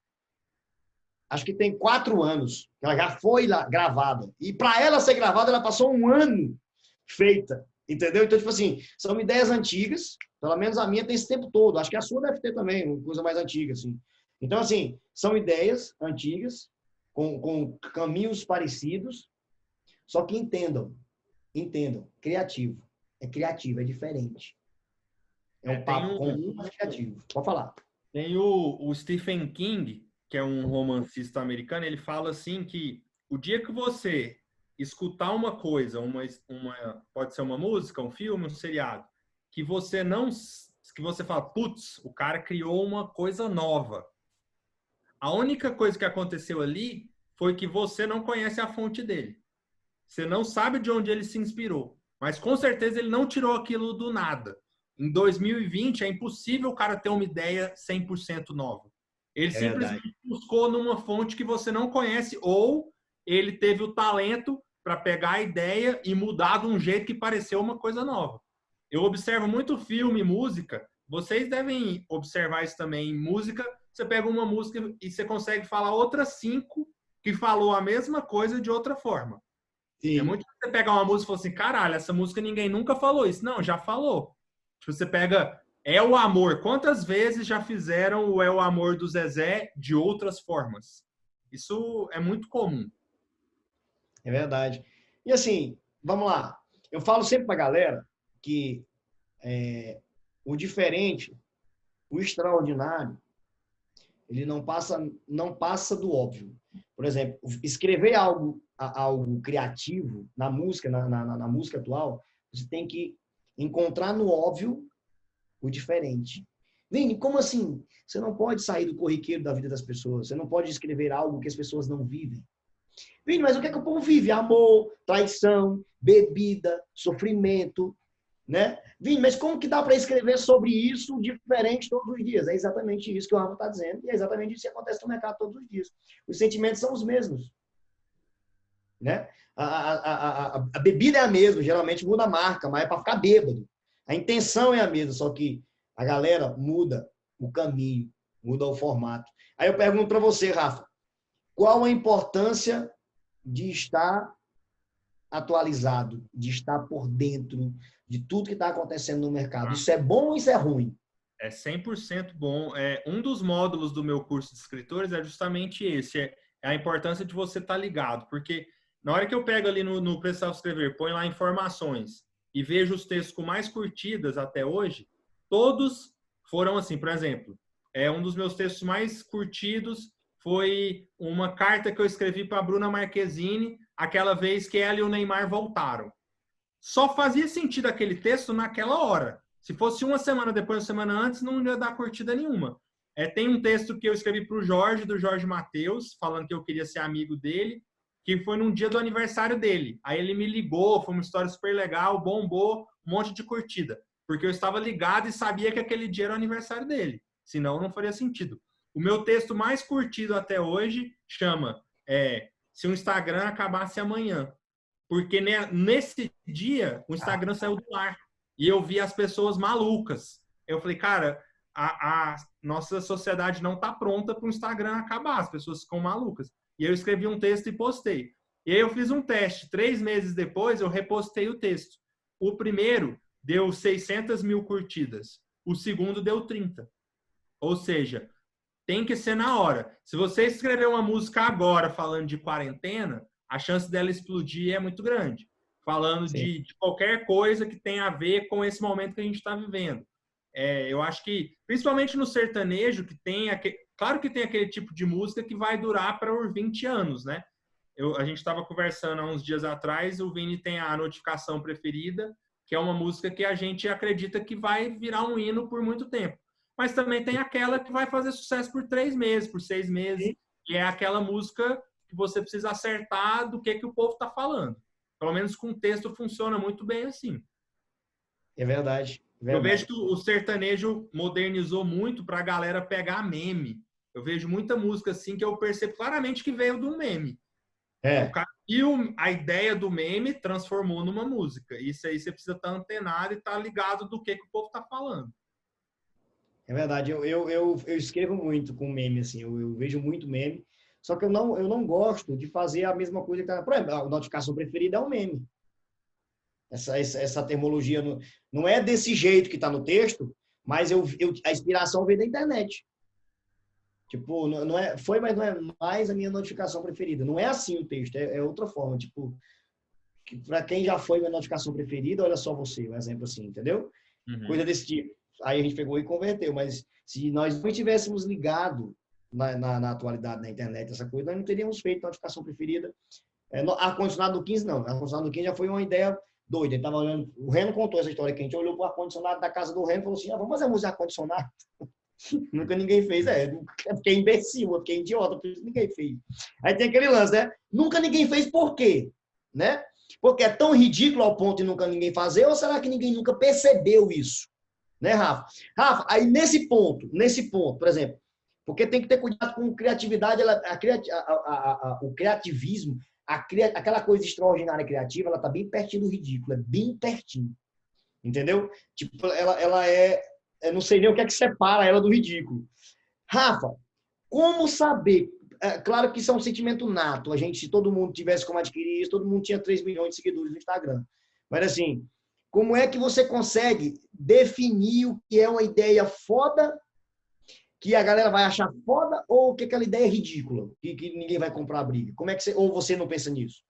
acho que tem 4 anos. Ela já foi lá, gravada. E para ela ser gravada, ela passou 1 ano feita. Entendeu? Então, tipo assim, são ideias antigas. Pelo menos a minha tem esse tempo todo. Acho que a sua deve ter também, uma coisa mais antiga, assim. Então, assim, são ideias antigas, com caminhos parecidos, só que entendam. Criativo. É criativo, é diferente. É um papo comum, mas criativo. Pode falar. Tem o Stephen King, que é um romancista americano, ele fala assim que o dia que você escutar uma coisa, pode ser uma música, um filme, um seriado, que você fala, putz, o cara criou uma coisa nova. A única coisa que aconteceu ali foi que você não conhece a fonte dele. Você não sabe de onde ele se inspirou. Mas com certeza ele não tirou aquilo do nada. Em 2020 é impossível o cara ter uma ideia 100% nova. Ele simplesmente buscou numa fonte que você não conhece, ou ele teve o talento para pegar a ideia e mudar de um jeito que pareceu uma coisa nova. Eu observo muito filme, música. Vocês devem observar isso também. Em música, você pega uma música e você consegue falar outras 5 que falou a mesma coisa de outra forma. Sim. É muito você pegar uma música e falar assim, caralho, essa música ninguém nunca falou isso. Não, já falou. Tipo, você pega É o Amor. Quantas vezes já fizeram o É o Amor do Zezé de outras formas? Isso é muito comum. É verdade. E assim, vamos lá. Eu falo sempre pra galera que o diferente, o extraordinário, ele não passa do óbvio. Por exemplo, escrever algo criativo na música, na música atual, você tem que encontrar no óbvio o diferente. Vini, como assim? Você não pode sair do corriqueiro da vida das pessoas. Você não pode escrever algo que as pessoas não vivem. Vini, mas o que é que o povo vive? Amor, traição, bebida, sofrimento, né? Vini, mas como que dá para escrever sobre isso diferente todos os dias? É exatamente isso que o Rafa está dizendo e é exatamente isso que acontece no mercado todos os dias. Os sentimentos são os mesmos, né? A bebida é a mesma, geralmente muda a marca, mas é para ficar bêbado. A intenção é a mesma, só que a galera muda o caminho, muda o formato. Aí eu pergunto para você, Rafa, qual a importância de estar atualizado, de estar por dentro de tudo que está acontecendo no mercado? Isso é bom ou isso é ruim? É 100% bom. Um dos módulos do meu curso de escritores é justamente esse, é a importância de você estar ligado, porque na hora que eu pego ali no Precisava Escrever, põe lá informações e vejo os textos com mais curtidas até hoje, todos foram assim. Por exemplo, um dos meus textos mais curtidos foi uma carta que eu escrevi para a Bruna Marquezine, aquela vez que ela e o Neymar voltaram. Só fazia sentido aquele texto naquela hora. Se fosse uma semana depois, uma semana antes, não ia dar curtida nenhuma. Tem um texto que eu escrevi para o Jorge, do Jorge Mateus, falando que eu queria ser amigo dele, que foi num dia do aniversário dele. Aí ele me ligou, foi uma história super legal, bombou, um monte de curtida. Porque eu estava ligado e sabia que aquele dia era o aniversário dele. Senão não faria sentido. O meu texto mais curtido até hoje chama Se o Instagram acabasse amanhã. Porque nesse dia o Instagram saiu do ar. E eu vi as pessoas malucas. Eu falei, cara, a nossa sociedade não está pronta para o Instagram acabar. As pessoas ficam malucas. E eu escrevi um texto e postei. E aí eu fiz um teste. 3 meses depois, eu repostei o texto. O primeiro deu 600 mil curtidas. O segundo deu 30. Ou seja, tem que ser na hora. Se você escrever uma música agora falando de quarentena, a chance dela explodir é muito grande. falando Sim. de qualquer coisa que tenha a ver com esse momento que a gente está vivendo. Eu acho que, principalmente no sertanejo, que tem claro que tem aquele tipo de música que vai durar para uns 20 anos, né? A gente estava conversando há uns dias atrás, o Vini tem a Notificação Preferida, que é uma música que a gente acredita que vai virar um hino por muito tempo. Mas também tem aquela que vai fazer sucesso por 3 meses, por 6 meses, Sim. que é aquela música que você precisa acertar do que o povo está falando. Pelo menos com o texto funciona muito bem assim. É verdade. Eu vejo que o sertanejo modernizou muito para a galera pegar meme. Eu vejo muita música assim que eu percebo claramente que veio de um meme. O cara viu a ideia do meme, transformou numa música. Isso aí você precisa estar antenado e estar ligado do que o povo está falando. É verdade. Eu escrevo muito com meme, assim. Eu vejo muito meme. Só que eu não gosto de fazer a mesma coisa que tá. Por exemplo, a notificação preferida é um meme. Essa termologia não é desse jeito que está no texto, mas a inspiração veio da internet. Tipo, não é, foi, mas não é mais a minha notificação preferida. Não é assim o texto, é outra forma. Tipo, para quem já foi minha notificação preferida, olha só você, um exemplo assim, entendeu? Uhum. Coisa desse tipo. Aí a gente pegou e converteu, mas se nós não tivéssemos ligado na atualidade na internet, essa coisa, nós não teríamos feito notificação preferida. Ar-condicionado do 15, não. Ar-condicionado do 15 já foi uma ideia doida. Ele tava olhando, o Reno contou essa história que a gente olhou para o ar-condicionado da casa do Reno e falou assim: vamos fazer música ar-condicionado? Nunca ninguém fez, porque é imbecil, porque é idiota, por isso ninguém fez. Aí tem aquele lance, né? Nunca ninguém fez por quê? Né? Porque é tão ridículo ao ponto de nunca ninguém fazer, ou será que ninguém nunca percebeu isso? Né, Rafa? Rafa, aí nesse ponto, por exemplo, porque tem que ter cuidado com criatividade, o criativismo, aquela coisa extraordinária criativa, ela tá bem pertinho do ridículo, é bem pertinho. Entendeu? Tipo, ela eu não sei nem o que é que separa ela do ridículo. Rafa, como saber? Claro que isso é um sentimento nato. Se todo mundo tivesse como adquirir isso, todo mundo tinha 3 milhões de seguidores no Instagram. Mas assim, como é que você consegue definir o que é uma ideia foda, que a galera vai achar foda, ou que aquela ideia é ridícula, que ninguém vai comprar a briga? Como é que ou você não pensa nisso?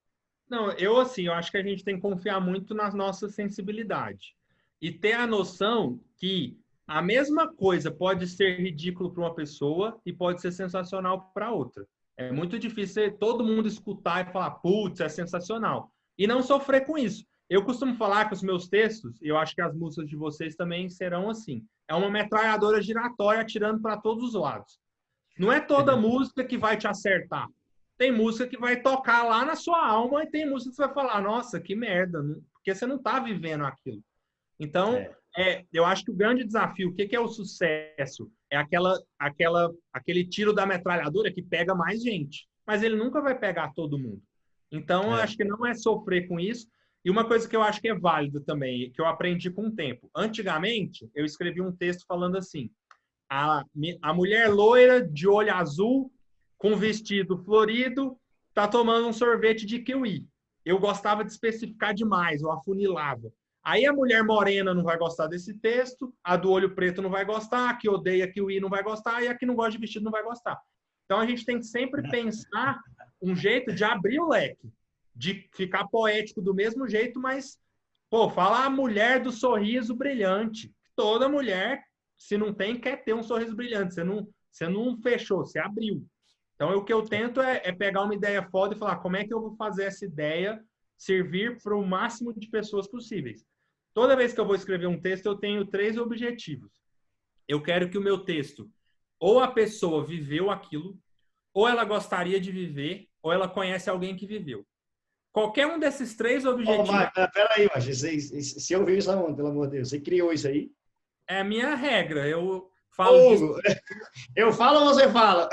Não, eu acho que a gente tem que confiar muito na nossa sensibilidade e ter a noção que a mesma coisa pode ser ridículo para uma pessoa e pode ser sensacional para outra. É muito difícil todo mundo escutar e falar, putz, é sensacional. E não sofrer com isso. Eu costumo falar que os meus textos, e eu acho que as músicas de vocês também serão assim, é uma metralhadora giratória atirando para todos os lados. Não é toda música que vai te acertar. Tem música que vai tocar lá na sua alma e tem música que você vai falar, nossa, que merda, porque você não está vivendo aquilo. Então, eu acho que o grande desafio, o que é o sucesso? É aquele tiro da metralhadora que pega mais gente, mas ele nunca vai pegar todo mundo. Então, eu acho que não é sofrer com isso. E uma coisa que eu acho que é válida também, que eu aprendi com o tempo. Antigamente, eu escrevi um texto falando assim, a mulher loira de olho azul com vestido florido tá tomando um sorvete de kiwi. Eu gostava de especificar demais, eu afunilava. Aí a mulher morena não vai gostar desse texto, a do olho preto não vai gostar, a que odeia kiwi não vai gostar e a que não gosta de vestido não vai gostar. Então a gente tem que sempre pensar um jeito de abrir o leque, de ficar poético do mesmo jeito, mas fala a mulher do sorriso brilhante. Toda mulher, se não tem, quer ter um sorriso brilhante. Você não fechou, você abriu. Então, o que eu tento é pegar uma ideia foda e falar como é que eu vou fazer essa ideia servir para o máximo de pessoas possíveis. Toda vez que eu vou escrever um texto, eu tenho 3 objetivos. Eu quero que o meu texto, ou a pessoa viveu aquilo, ou ela gostaria de viver, ou ela conhece alguém que viveu. Qualquer um desses 3 objetivos... Peraí, Macho, se eu vi isso aonde, pelo amor de Deus? Você criou isso aí? É a minha regra. Eu falo disso. Eu falo ou você fala?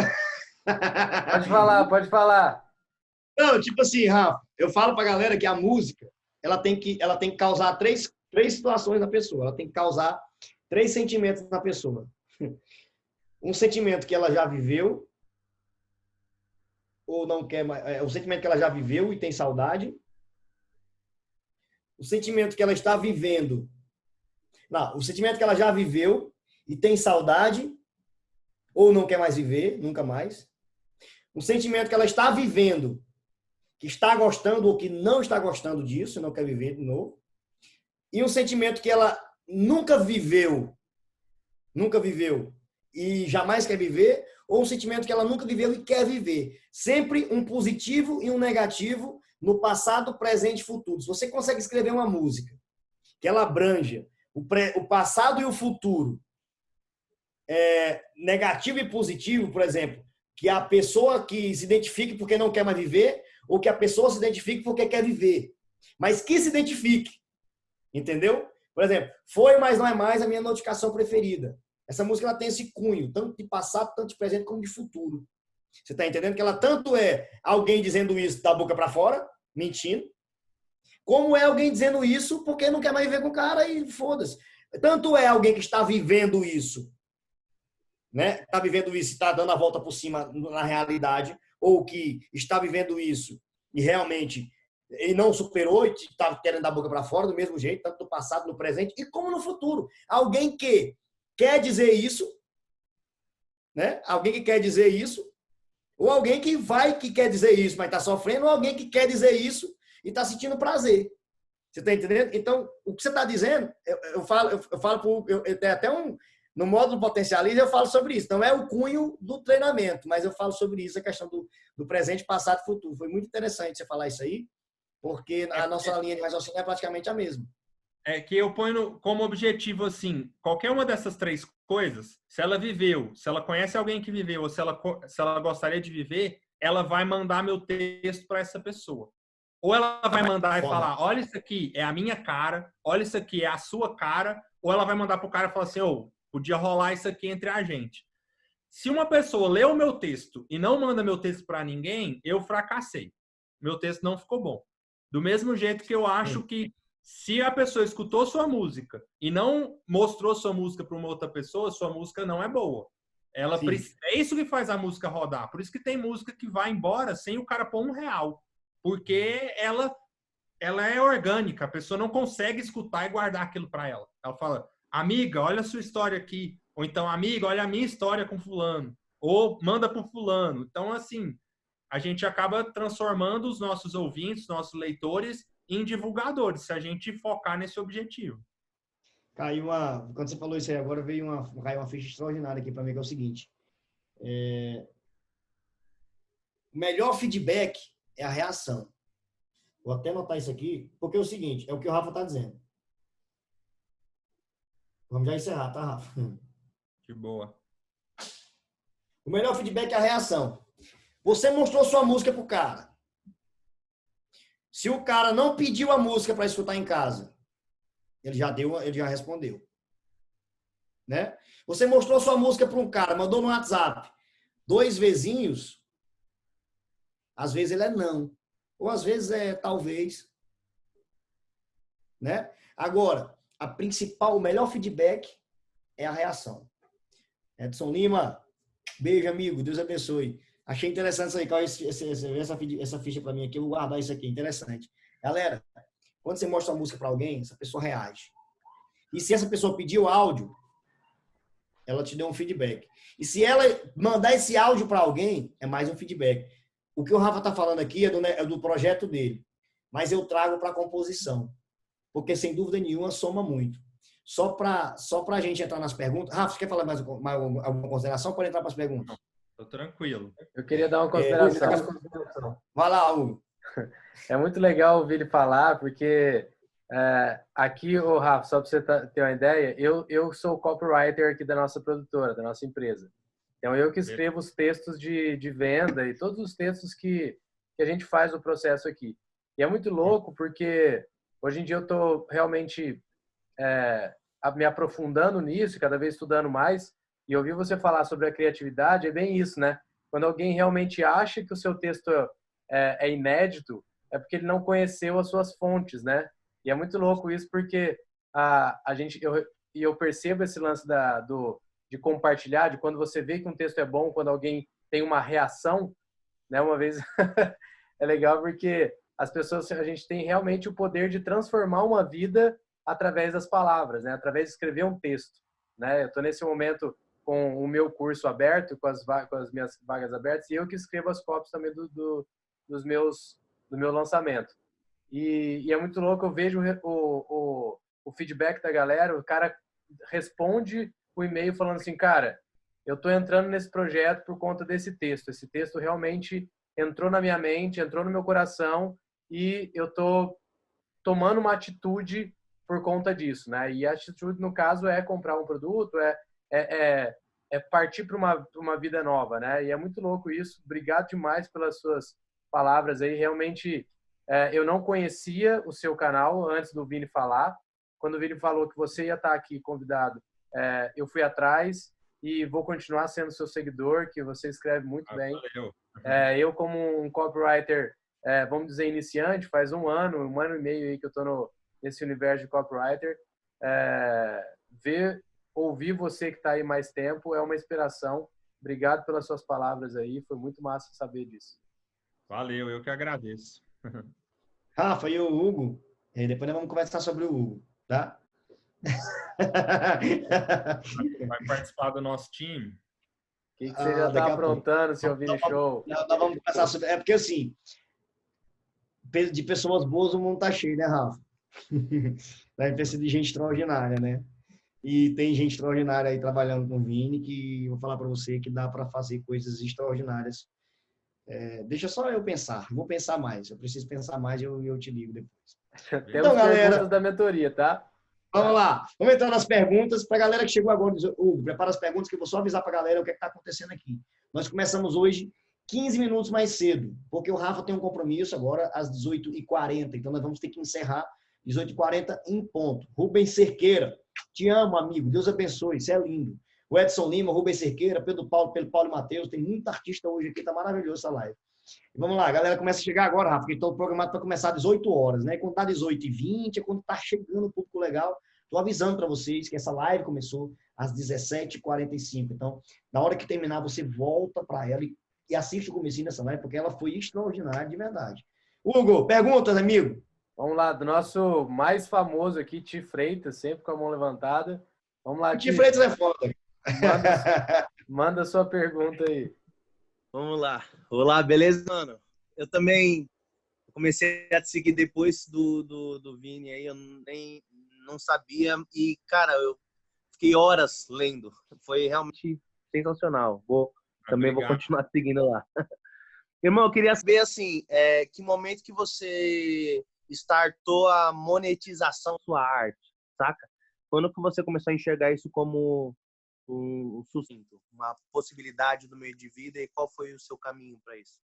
Pode falar, pode falar. Não, tipo assim, Rafa, eu falo pra galera que a música, ela tem que causar três situações na pessoa. Ela tem que causar 3 sentimentos na pessoa. Um sentimento que ela já viveu, ou não quer mais. O sentimento que ela já viveu e tem saudade. O sentimento que ela está vivendo. Não, o sentimento que ela já viveu e tem saudade, ou não quer mais viver, nunca mais. O sentimento que ela está vivendo que está gostando ou que não está gostando disso, não quer viver de novo, e um sentimento que ela nunca viveu e jamais quer viver, ou um sentimento que ela nunca viveu e quer viver. Sempre um positivo e um negativo no passado, presente e futuro. Se você consegue escrever uma música que ela abranja o passado e o futuro, negativo e positivo, por exemplo, que a pessoa que se identifique porque não quer mais viver, ou que a pessoa se identifique porque quer viver, mas que se identifique, entendeu? Por exemplo, foi, mas não é mais a minha notificação preferida. Essa música ela tem esse cunho, tanto de passado, tanto de presente, como de futuro. Você está entendendo que ela tanto é alguém dizendo isso da boca para fora, mentindo, como é alguém dizendo isso porque não quer mais viver com o cara e foda-se. Tanto é alguém que está vivendo isso, né? Está vivendo isso e está dando a volta por cima na realidade, ou que está vivendo isso e realmente e não superou e está querendo dar a boca para fora do mesmo jeito, tanto no passado, no presente e como no futuro. Alguém que quer dizer isso, né? Alguém que quer dizer isso, ou alguém que quer dizer isso, mas está sofrendo, ou alguém que quer dizer isso e está sentindo prazer. Você está entendendo? Então, o que você está dizendo, eu falo tem até no módulo Potencializa, eu falo sobre isso. Não é o cunho do treinamento, mas eu falo sobre isso, a questão do presente, passado e futuro. Foi muito interessante você falar isso aí, porque a nossa linha de raciocínio é praticamente a mesma. É que eu ponho como objetivo, assim, qualquer uma dessas três coisas, se ela viveu, se ela conhece alguém que viveu, ou se ela gostaria de viver, ela vai mandar meu texto para essa pessoa. Ou ela vai mandar e falar, olha, isso aqui é a minha cara, olha, isso aqui é a sua cara, ou ela vai mandar pro cara e falar assim, podia rolar isso aqui entre a gente. Se uma pessoa lê o meu texto e não manda meu texto para ninguém, eu fracassei. Meu texto não ficou bom. Do mesmo jeito que eu acho que se a pessoa escutou sua música e não mostrou sua música para uma outra pessoa, sua música não é boa. É isso que faz a música rodar. Por isso que tem música que vai embora sem o cara pôr R$1. Porque ela é orgânica. A pessoa não consegue escutar e guardar aquilo para ela. Ela fala, amiga, olha a sua história aqui. Ou então, amiga, olha a minha história com fulano. Ou manda para o fulano. Então, assim, a gente acaba transformando os nossos ouvintes, nossos leitores, em divulgadores, se a gente focar nesse objetivo. Quando você falou isso aí agora, caiu uma ficha extraordinária aqui para mim, que é o seguinte. O melhor feedback é a reação. Vou até anotar isso aqui, porque é o seguinte, é o que o Rafa está dizendo. Vamos já encerrar, tá, Rafa? Que boa. O melhor feedback é a reação. Você mostrou sua música pro cara. Se o cara não pediu a música para escutar em casa, ele já respondeu. Né? Você mostrou sua música para um cara, mandou no WhatsApp 2 vezinhos, às vezes ele é não. Ou às vezes é talvez. Né? Agora, o melhor feedback é a reação. Edson Lima, beijo, amigo. Deus abençoe. Achei interessante isso aí. Essa ficha para mim aqui, eu vou guardar isso aqui. Interessante. Galera, quando você mostra a música para alguém, essa pessoa reage. E se essa pessoa pedir o áudio, ela te deu um feedback. E se ela mandar esse áudio para alguém, é mais um feedback. O que o Rafa está falando aqui é do projeto dele. Mas eu trago para a composição. Porque, sem dúvida nenhuma, soma muito. Só para a gente entrar nas perguntas. Rafa, você quer falar mais alguma consideração? Pode entrar para as perguntas. Tô tranquilo. Eu queria dar uma consideração. Vai lá, Hugo. É muito legal ouvir ele falar, porque aqui, Rafa, só para você ter uma ideia, eu sou o copywriter aqui da nossa produtora, da nossa empresa. Então, eu que escrevo os textos de venda e todos os textos que a gente faz no processo aqui. E é muito louco, porque hoje em dia eu estou realmente me aprofundando nisso, cada vez estudando mais, e ouvir você falar sobre a criatividade é bem isso, né? Quando alguém realmente acha que o seu texto é inédito, é porque ele não conheceu as suas fontes, né? E é muito louco isso, porque eu percebo esse lance de compartilhar, de quando você vê que um texto é bom, quando alguém tem uma reação, né? Uma vez é legal porque a gente tem realmente o poder de transformar uma vida através das palavras, né? Através de escrever um texto, né? Eu estou nesse momento com o meu curso aberto, com as minhas vagas abertas, e eu que escrevo as copies também dos meus do meu lançamento. E é muito louco, eu vejo o feedback da galera, o cara responde o e-mail falando assim, cara, eu estou entrando nesse projeto por conta desse texto. Esse texto realmente entrou na minha mente, entrou no meu coração e eu estou tomando uma atitude por conta disso, né? E a atitude, no caso, é comprar um produto, é partir para uma vida nova, né? E é muito louco isso. Obrigado demais pelas suas palavras aí. Realmente, eu não conhecia o seu canal antes do Vini falar. Quando o Vini falou que você ia estar aqui convidado, eu fui atrás e vou continuar sendo seu seguidor, que você escreve muito bem. Valeu. Eu, como um copywriter, vamos dizer, iniciante, faz um ano e meio aí que eu estou nesse universo de copywriter, ouvir você que está aí mais tempo é uma inspiração. Obrigado pelas suas palavras aí, foi muito massa saber disso. Valeu, eu que agradeço. Rafa e o Hugo, depois nós vamos conversar sobre o Hugo, tá? Vai participar do nosso time. O que você já está aprontando, seu Vini Show? Nós vamos conversar sobre... É porque, assim, de pessoas boas o mundo tá cheio, né, Rafa? Vai precisar de gente extraordinária, né? E tem gente extraordinária aí trabalhando com o Vini, que eu vou falar para você que dá para fazer coisas extraordinárias. Deixa só eu pensar. Vou pensar mais. Eu preciso pensar mais e eu te ligo depois. Temos então, perguntas da mentoria, tá? Vamos lá. Vamos entrar nas perguntas. Para a galera que chegou agora, Hugo, prepara as perguntas que eu vou só avisar para a galera o que está acontecendo aqui. Nós começamos hoje 15 minutos mais cedo, porque o Rafa tem um compromisso agora às 18h40. Então, nós vamos ter que encerrar 18h40 em ponto. Rubens Cerqueira. Te amo, amigo. Deus abençoe. Isso é lindo. O Edson Lima, Rubens Cerqueira, Pedro Paulo e Matheus. Tem muita artista hoje aqui. Tá maravilhoso essa live. Vamos lá, a galera começa a chegar agora, Rafa, porque estou programado para começar às 18 horas, né? Quando tá 18h20, é quando tá chegando o público legal. Estou avisando para vocês que essa live começou às 17h45. Então, na hora que terminar, você volta para ela e assiste o comecinho dessa live, porque ela foi extraordinária de verdade. Hugo, perguntas, amigo? Vamos lá, do nosso mais famoso aqui, Ti Freitas, sempre com a mão levantada. Vamos lá, Ti Freitas é foda. Manda sua pergunta aí. Vamos lá. Olá, beleza, mano? Eu também comecei a te seguir depois do Vini aí, eu nem não sabia e, cara, eu fiquei horas lendo. Foi realmente sensacional. Também vou continuar seguindo lá. Irmão, eu queria saber, assim, que momento que você startou a monetização da sua arte, saca? Quando que você começou a enxergar isso como um sustento, uma possibilidade do meio de vida, e qual foi o seu caminho para isso?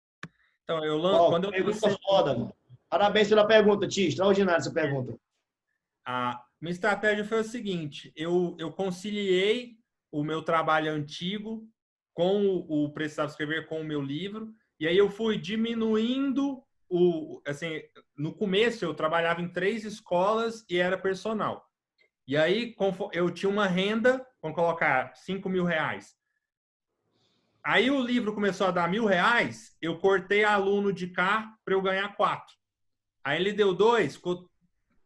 Então, quando eu pergunta foda, mano. Parabéns pela pergunta, Ti. Extraordinária essa pergunta. A minha estratégia foi o seguinte, eu conciliei o meu trabalho antigo com o Precisava Escrever, com o meu livro, e aí eu fui diminuindo assim, no começo eu trabalhava em 3 escolas e era personal. E aí eu tinha uma renda, vamos colocar R$5.000. Aí o livro começou a dar R$1.000, eu cortei aluno de cá para eu ganhar 4. Aí ele deu 2, ficou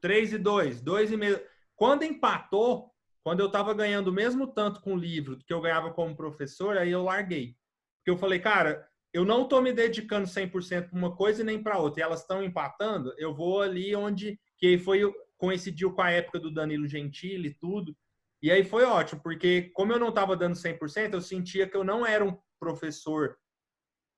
3 e 2, 2,5. Quando empatou, quando eu estava ganhando o mesmo tanto com o livro que eu ganhava como professor, aí eu larguei. Porque eu falei, cara, eu não estou me dedicando 100% para uma coisa e nem para outra. E elas estão empatando, eu vou ali onde... Que coincidiu com a época do Danilo Gentili e tudo. E aí foi ótimo, porque como eu não estava dando 100%, eu sentia que eu não era um professor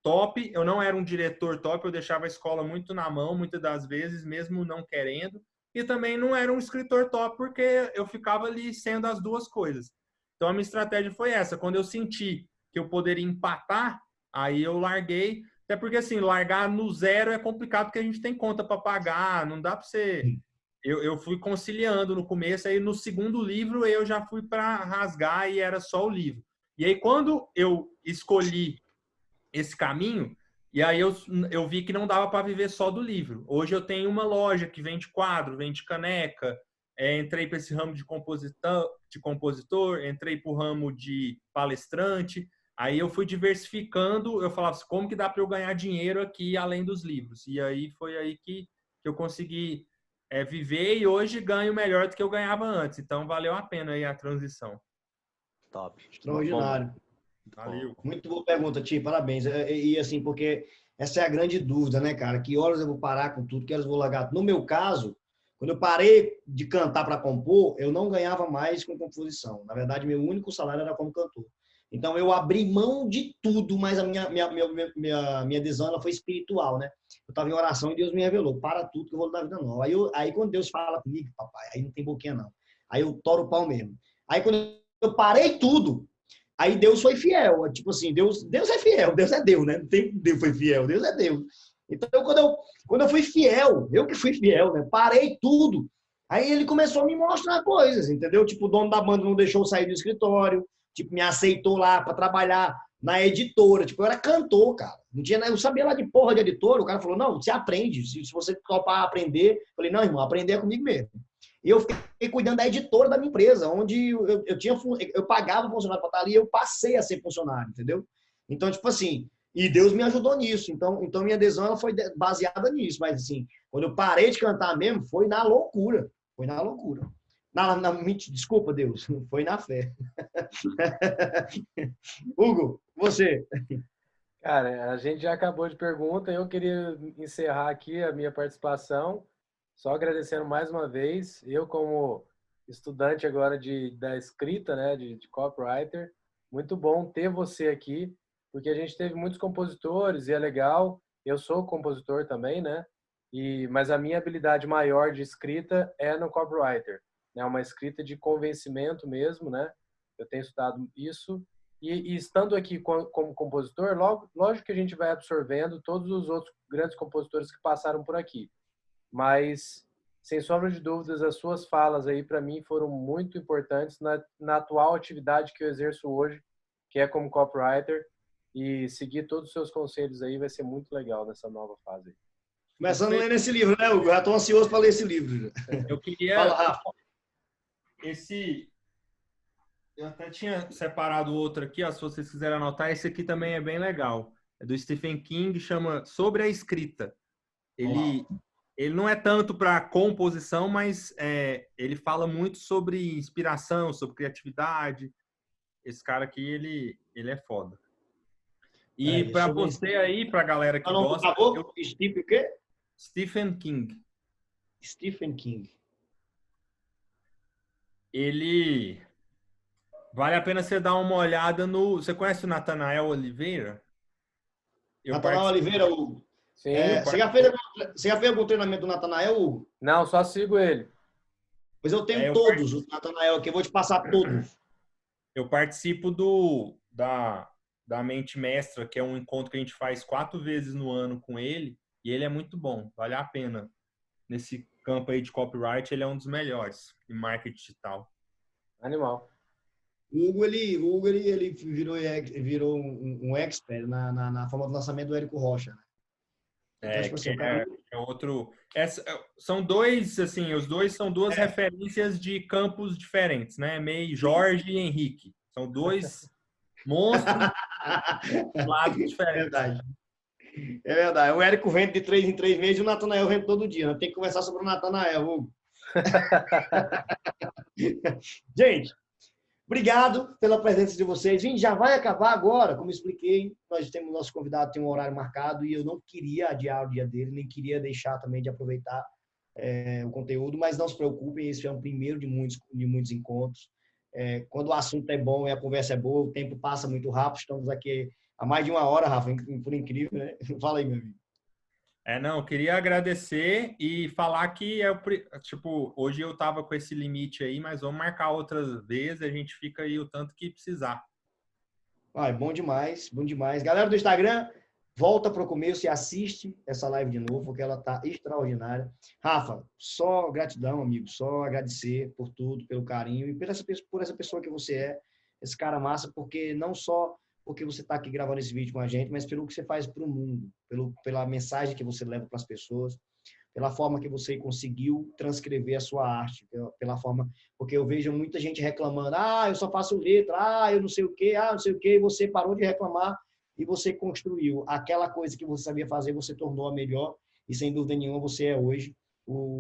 top, eu não era um diretor top, eu deixava a escola muito na mão, muitas das vezes, mesmo não querendo. E também não era um escritor top, porque eu ficava ali sendo as duas coisas. Então, a minha estratégia foi essa. Quando eu senti que eu poderia empatar, aí eu larguei. Até porque, assim, largar no zero é complicado, porque a gente tem conta para pagar, não dá para você... Eu fui conciliando no começo, aí no segundo livro eu já fui para rasgar e era só o livro. E aí, quando eu escolhi esse caminho, e aí eu vi que não dava para viver só do livro. Hoje eu tenho uma loja que vende quadro, vende caneca, entrei para esse ramo de compositor, entrei para o ramo de palestrante, aí eu fui diversificando, eu falava assim, como que dá para eu ganhar dinheiro aqui além dos livros? E aí foi aí que eu consegui viver e hoje ganho melhor do que eu ganhava antes. Então valeu a pena aí a transição. Top. Extraordinário. Valeu. Muito boa pergunta, Ti. Parabéns. E assim, porque essa é a grande dúvida, né, cara? Que horas eu vou parar com tudo, que horas eu vou largar? No meu caso, quando eu parei de cantar para compor, eu não ganhava mais com composição. Na verdade, meu único salário era como cantor. Então, eu abri mão de tudo, mas a minha adesão ela foi espiritual, né? Eu estava em oração e Deus me revelou, para tudo que eu vou dar vida nova. Aí quando Deus fala comigo, papai, aí não tem boquinha não. Aí eu toro o pau mesmo. Aí quando eu parei tudo, aí Deus foi fiel. Tipo assim, Deus é fiel, Deus é Deus, né? Não tem Deus foi fiel, Deus é Deus. Então, quando eu fui fiel, eu que fui fiel, né? Parei tudo. Aí ele começou a me mostrar coisas, entendeu? Tipo, o dono da banda não deixou eu sair do escritório, tipo, me aceitou lá para trabalhar na editora. Tipo, eu era cantor, cara. Não tinha, eu sabia lá de porra de editora. O cara falou, não, você aprende. Se você topar aprender. Eu falei, não, irmão, aprender é comigo mesmo. E eu fiquei cuidando da editora da minha empresa, onde eu pagava funcionário para estar ali, eu passei a ser funcionário, entendeu? Então, tipo assim, e Deus me ajudou nisso. Então minha adesão ela foi baseada nisso. Mas, assim, quando eu parei de cantar mesmo, foi na loucura. Foi na loucura. Desculpa, Deus. Foi na fé. Hugo, você. Cara, a gente já acabou de pergunta. Eu queria encerrar aqui a minha participação, só agradecendo mais uma vez. Eu, como estudante agora da escrita, né, de copywriter, muito bom ter você aqui, porque a gente teve muitos compositores e é legal. Eu sou compositor também, né? Mas a minha habilidade maior de escrita é no copywriter, né? Uma escrita de convencimento mesmo, né? Eu tenho estudado isso. E estando aqui como compositor, lógico que a gente vai absorvendo todos os outros grandes compositores que passaram por aqui. Mas, sem sombra de dúvidas, as suas falas aí, para mim, foram muito importantes na atual atividade que eu exerço hoje, que é como copywriter. E seguir todos os seus conselhos aí vai ser muito legal nessa nova fase. Começando a ler esse livro, né, Hugo? Já estou ansioso para ler esse livro. Eu queria... Fala, Rafa. Eu até tinha separado outro aqui, ó, se vocês quiserem anotar. Esse aqui também é bem legal. É do Stephen King, chama Sobre a Escrita. Ele não é tanto para composição, mas ele fala muito sobre inspiração, sobre criatividade. Esse cara aqui, ele é foda. E para você aí, para a galera que gosta... Stephen o quê? Stephen King. Stephen King. Ele... Vale a pena você dar uma olhada no... Você conhece o Nathanael Oliveira? Nathanael Oliveira, Hugo? Sim. Você já fez algum treinamento do Nathanael, Hugo? Não, só sigo ele. Pois eu tenho todos os Nathanael aqui, eu vou te passar todos. Eu participo da Mente Mestra, que é um encontro que a gente faz 4 vezes no ano com ele, e ele é muito bom, vale a pena. Nesse campo aí de copyright, ele é um dos melhores em marketing digital. Animal. O Hugo, ele virou um expert na forma do lançamento do Érico Rocha. Então, tipo assim, é outro... são dois, assim, os dois são duas referências de campos diferentes, né? Meio Jorge e Henrique. São dois monstros lados diferentes. É verdade. O Érico vende de 3 em 3 meses e o Nathanael vende todo dia. Tem que conversar sobre o Nathanael, Hugo. Gente, obrigado pela presença de vocês. Gente, já vai acabar agora, como expliquei. Nós temos nosso convidado, tem um horário marcado e eu não queria adiar o dia dele, nem queria deixar também de aproveitar o conteúdo, mas não se preocupem, esse é o primeiro de muitos encontros. Quando o assunto é bom e a conversa é boa, o tempo passa muito rápido. Estamos aqui há mais de 1 hora, Rafa, por incrível, né? Fala aí, meu amigo. Não, eu queria agradecer e falar que tipo, hoje eu tava com esse limite aí, mas vamos marcar outras vezes, a gente fica aí o tanto que precisar. Bom demais, bom demais. Galera do Instagram, volta para o começo e assiste essa live de novo, porque ela tá extraordinária. Rafa, só gratidão, amigo, só agradecer por tudo, pelo carinho e por essa pessoa que você é, esse cara massa, porque não só porque você está aqui gravando esse vídeo com a gente, mas pelo que você faz para o mundo, pela mensagem que você leva para as pessoas, pela forma que você conseguiu transcrever a sua arte, pela forma, porque eu vejo muita gente reclamando, eu só faço letra, eu não sei o quê, não sei o quê, e você parou de reclamar e você construiu aquela coisa que você sabia fazer, você tornou a melhor, e sem dúvida nenhuma você é hoje,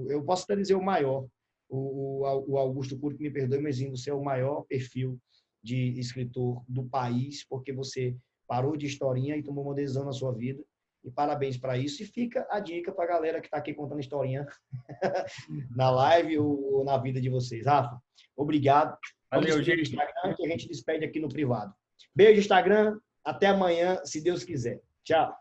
eu posso até dizer o maior, o Augusto Cury, que me perdoe, mas você é o maior perfil de escritor do país, porque você parou de historinha e tomou uma decisão na sua vida E parabéns para isso. E fica a dica para a galera que está aqui contando historinha na live ou na vida de vocês. Rafa, obrigado. Valeu, gente. Instagram, que a gente despede aqui no privado. Beijo, Instagram. Até amanhã, se Deus quiser. Tchau.